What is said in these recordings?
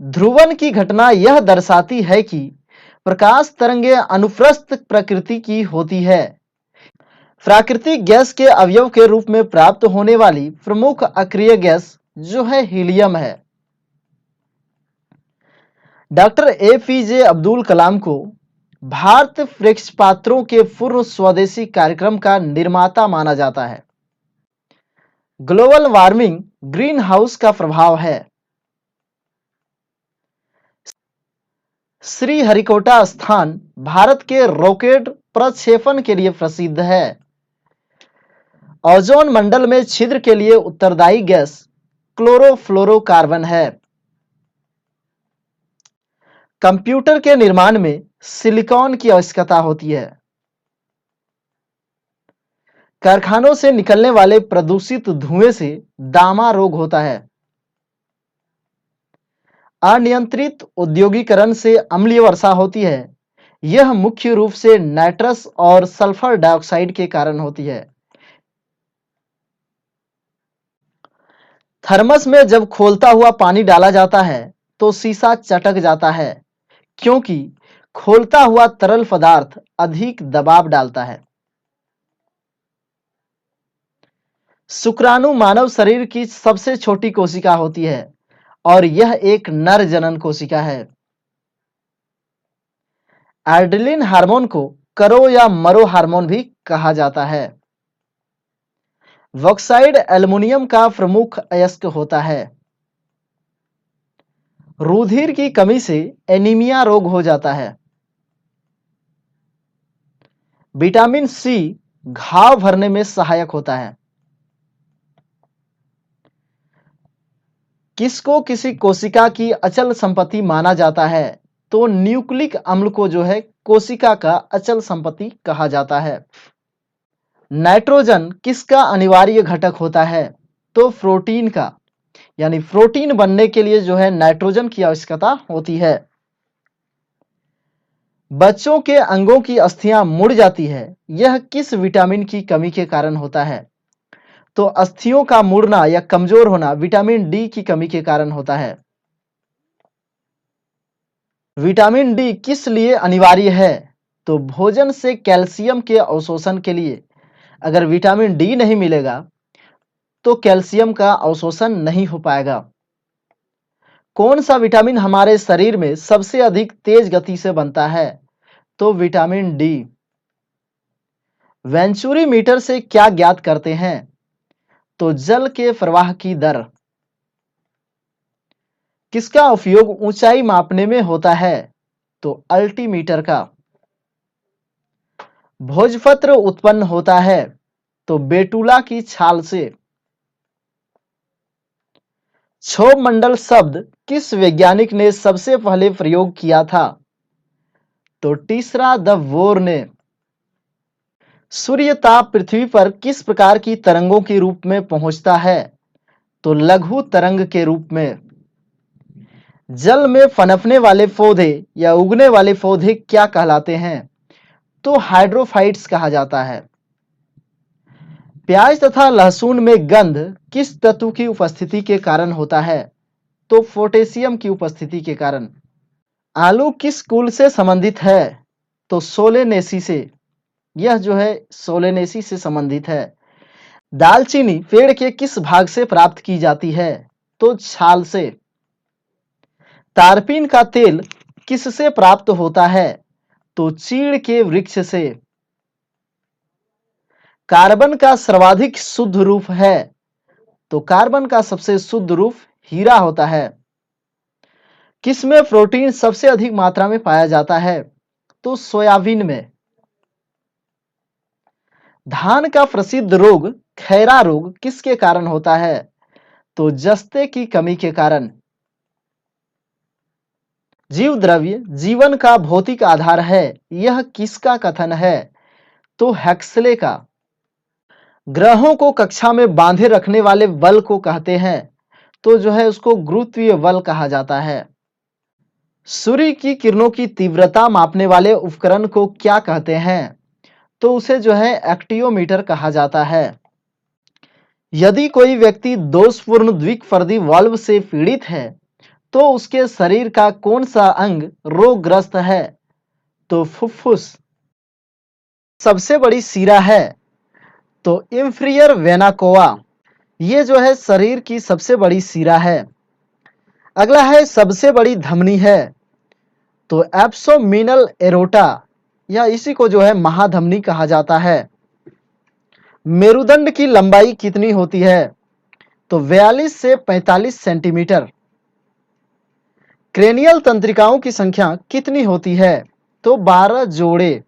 ध्रुवन की घटना यह दर्शाती है कि प्रकाश तरंगें अनुप्रस्थ प्रकृति की होती है। प्राकृतिक गैस के अवयव के रूप में प्राप्त होने वाली प्रमुख अक्रिय गैस जो है हीलियम है। डॉक्टर एपीजे अब्दुल कलाम को भारत प्रक्षेपास्त्रों के पूर्व स्वदेशी कार्यक्रम का निर्माता माना जाता है। ग्लोबल वार्मिंग ग्रीन हाउस का प्रभाव है। श्रीहरिकोटा स्थान भारत के रॉकेट प्रक्षेपण के लिए प्रसिद्ध है। ओजोन मंडल में छिद्र के लिए उत्तरदायी गैस क्लोरोफ्लोरोकार्बन है। कंप्यूटर के निर्माण में सिलिकॉन की आवश्यकता होती है। कारखानों से निकलने वाले प्रदूषित धुएं से दामा रोग होता है। अनियंत्रित औद्योगिकरण से अम्लीय वर्षा होती है। यह मुख्य रूप से नाइट्रस और सल्फर डाइऑक्साइड के कारण होती है। थर्मस में जब खोलता हुआ पानी डाला जाता है तो शीशा चटक जाता है, क्योंकि खोलता हुआ तरल पदार्थ अधिक दबाव डालता है। शुक्राणु मानव शरीर की सबसे छोटी कोशिका होती है और यह एक नर जनन कोशिका है। एड्रेनलिन हार्मोन को करो या मरो हार्मोन भी कहा जाता है। बॉक्साइड एल्युमिनियम का प्रमुख अयस्क होता है। रुधिर की कमी से एनीमिया रोग हो जाता है। विटामिन सी घाव भरने में सहायक होता है। किसको किसी कोशिका की अचल संपत्ति माना जाता है? तो न्यूक्लिक अम्ल को जो है कोशिका का अचल संपत्ति कहा जाता है। नाइट्रोजन किसका अनिवार्य घटक होता है? तो प्रोटीन का, यानी प्रोटीन बनने के लिए जो है नाइट्रोजन की आवश्यकता होती है। बच्चों के अंगों की अस्थियां मुड़ जाती है, यह किस विटामिन की कमी के कारण होता है? तो अस्थियों का मुड़ना या कमजोर होना विटामिन डी की कमी के कारण होता है। विटामिन डी किस लिए अनिवार्य है? तो भोजन से कैल्शियम के अवशोषण के लिए। अगर विटामिन डी नहीं मिलेगा तो कैल्शियम का अवशोषण नहीं हो पाएगा। कौन सा विटामिन हमारे शरीर में सबसे अधिक तेज गति से बनता है? तो विटामिन डी। वेंचुरी मीटर से क्या ज्ञात करते हैं? तो जल के प्रवाह की दर। किसका उपयोग ऊंचाई मापने में होता है? तो अल्टीमीटर का। भोजपत्र उत्पन्न होता है तो बेटुला की छाल से। क्षोभ मंडल शब्द किस वैज्ञानिक ने सबसे पहले प्रयोग किया था? तो टीसरा द बोर ने। सूर्य ताप पृथ्वी पर किस प्रकार की तरंगों के रूप में पहुंचता है? तो लघु तरंग के रूप में। जल में पनपने वाले पौधे या उगने वाले पौधे क्या कहलाते हैं? तो हाइड्रोफाइट्स कहा जाता है। प्याज तथा लहसुन में गंध किस तत्व की उपस्थिति के कारण होता है? तो पोटेशियम की उपस्थिति के कारण। आलू किस कुल से संबंधित है? तो सोलेनेसी से। यह जो है सोलेनेसी से संबंधित है। दालचीनी पेड़ के किस भाग से प्राप्त की जाती है? तो छाल से। तारपीन का तेल किससे प्राप्त होता है? तो चीड़ के वृक्ष से। कार्बन का सर्वाधिक शुद्ध रूप है? तो कार्बन का सबसे शुद्ध रूप हीरा होता है। किसमें प्रोटीन सबसे अधिक मात्रा में पाया जाता है? तो सोयाबीन में। धान का प्रसिद्ध रोग खैरा रोग किसके कारण होता है? तो जस्ते की कमी के कारण। जीव द्रव्य जीवन का भौतिक आधार है, यह किसका कथन है? तो हैक्सले का। ग्रहों को कक्षा में बांधे रखने वाले बल को कहते हैं? तो जो है उसको गुरुत्वीय बल कहा जाता है। सूर्य की किरणों की तीव्रता मापने वाले उपकरण को क्या कहते हैं? तो उसे जो है एक्टियोमीटर कहा जाता है। यदि कोई व्यक्ति दोषपूर्ण द्विपर्दी वाल्व से पीड़ित है तो उसके शरीर का कौन सा अंग रोगग्रस्त है? तो फुफ्फुस। सबसे बड़ी सिरा है? तो इंफीरियर वेना कोवा। ये जो है शरीर की सबसे बड़ी सिरा है। अगला है सबसे बड़ी धमनी है? तो एब्डोमिनल एरोटा, या इसी को जो है महाधमनी कहा जाता है। मेरुदंड की लंबाई कितनी होती है? तो 42 से 45 सेंटीमीटर। क्रेनियल तंत्रिकाओं की संख्या कितनी होती है? तो 12 जोड़े।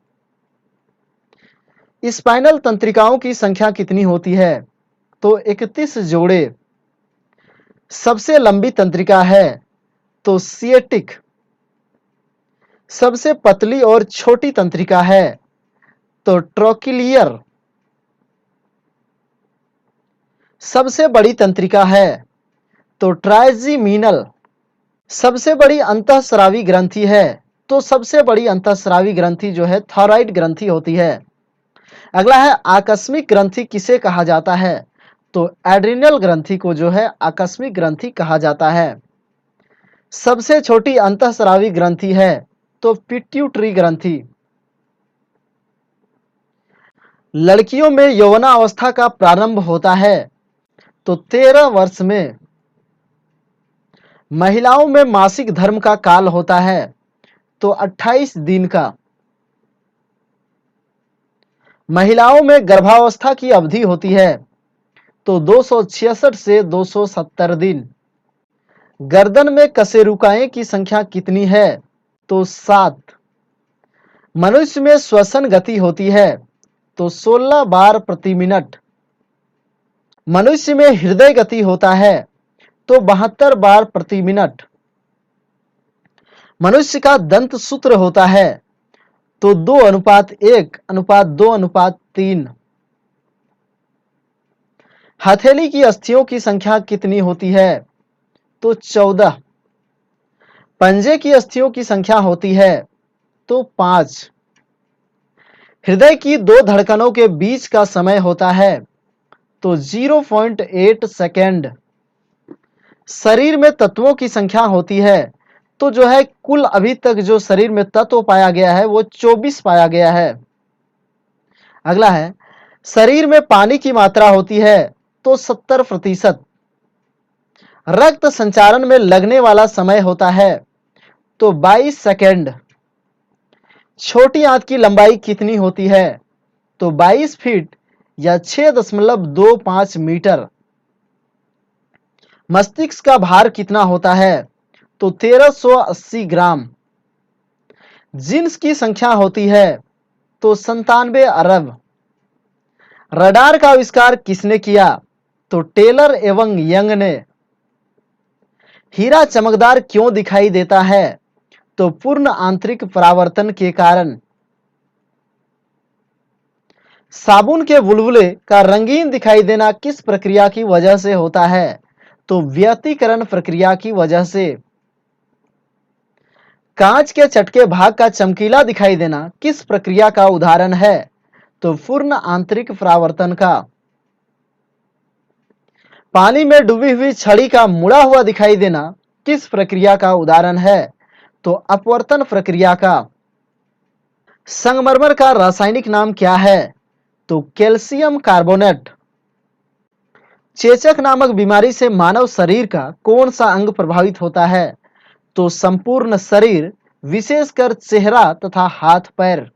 स्पाइनल तंत्रिकाओं की संख्या कितनी होती है? तो 31 जोड़े। सबसे लंबी तंत्रिका है? तो सिएटिक। सबसे पतली और छोटी तंत्रिका है? तो ट्रोकिलियर। सबसे बड़ी तंत्रिका है? तो ट्राइजीमिनल। सबसे बड़ी अंतःस्रावी ग्रंथि है? तो सबसे बड़ी अंतःस्रावी ग्रंथि जो है थायराइड ग्रंथि होती है। अगला है आकस्मिक ग्रंथि किसे कहा जाता है? तो एड्रिनल ग्रंथि को जो है आकस्मिक ग्रंथि कहा जाता है। सबसे छोटी अंतःस्रावी ग्रंथि है? तो पिट्यूटरी ग्रंथि। लड़कियों में यौवनावस्था का प्रारंभ होता है? तो 13 वर्ष में। महिलाओं में मासिक धर्म का काल होता है? तो 28 दिन का। महिलाओं में गर्भावस्था की अवधि होती है? तो 266 से 270 दिन। गर्दन में कशेरुकाएं की संख्या कितनी है? तो 7। मनुष्य में श्वसन गति होती है? तो 16 बार प्रति मिनट। मनुष्य में हृदय गति होता है? तो 72 बार प्रति मिनट। मनुष्य का दंत सूत्र होता है? तो 2:1:2:3। हथेली की अस्थियों की संख्या कितनी होती है? तो 14। पंजे की अस्थियों की संख्या होती है? तो 5। हृदय की दो धड़कनों के बीच का समय होता है? तो 0.8 सेकेंड। शरीर में तत्वों की संख्या होती है? तो जो है कुल अभी तक जो शरीर में तत्व पाया गया है वो 24 पाया गया है। अगला है शरीर में पानी की मात्रा होती है? तो 70%। रक्त संचारण में लगने वाला समय होता है? तो 22 सेकेंड। छोटी आंत की लंबाई कितनी होती है? तो 22 फीट या 6.25 मीटर। मस्तिष्क का भार कितना होता है? तो 1380 ग्राम। जीन्स की संख्या होती है? तो 97 अरब। रडार का आविष्कार किसने किया? तो टेलर एवं यंग ने। हीरा चमकदार क्यों दिखाई देता है? तो पूर्ण आंतरिक परावर्तन के कारण। साबुन के बुलबुले का रंगीन दिखाई देना किस प्रक्रिया की वजह से होता है? तो व्यतिकरण प्रक्रिया की वजह से। कांच के चटके भाग का चमकीला दिखाई देना किस प्रक्रिया का उदाहरण है? तो पूर्ण आंतरिक परावर्तन का। पानी में डूबी हुई छड़ी का मुड़ा हुआ दिखाई देना किस प्रक्रिया का उदाहरण है? तो अपवर्तन प्रक्रिया का। संगमरमर का रासायनिक नाम क्या है? तो कैल्शियम कार्बोनेट। चेचक नामक बीमारी से मानव शरीर का कौन सा अंग प्रभावित होता है? तो संपूर्ण शरीर, विशेषकर चेहरा तथा हाथ पैर।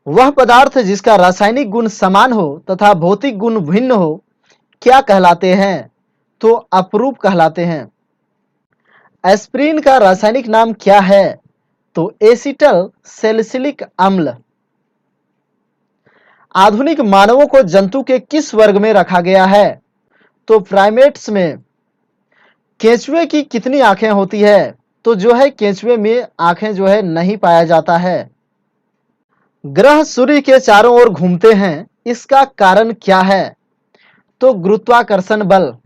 वह पदार्थ जिसका रासायनिक गुण समान हो तथा भौतिक गुण भिन्न हो क्या कहलाते हैं? तो अपरूप कहलाते हैं। एस्प्रिन का रासायनिक नाम क्या है? तो एसिटल सैलिसिलिक अम्ल। आधुनिक मानवों को जंतु के किस वर्ग में रखा गया है? तो प्राइमेट्स में। केंचुए की कितनी आंखें होती है? तो जो है केंचुए में आंखें जो है नहीं पाया जाता है। ग्रह सूर्य के चारों ओर घूमते हैं, इसका कारण क्या है? तो गुरुत्वाकर्षण बल।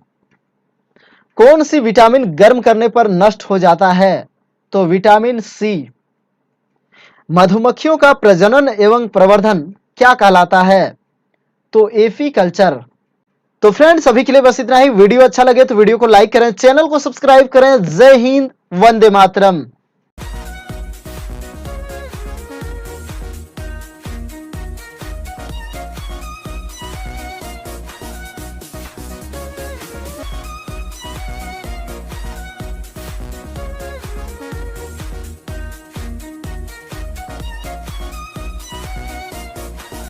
कौन सी विटामिन गर्म करने पर नष्ट हो जाता है? तो विटामिन सी। मधुमक्खियों का प्रजनन एवं प्रवर्धन क्या कहलाता है? तो एपीकल्चर। तो फ्रेंड्स अभी के लिए बस इतना ही। वीडियो अच्छा लगे तो वीडियो को लाइक करें, चैनल को सब्सक्राइब करें। जय हिंद, वंदे मातरम।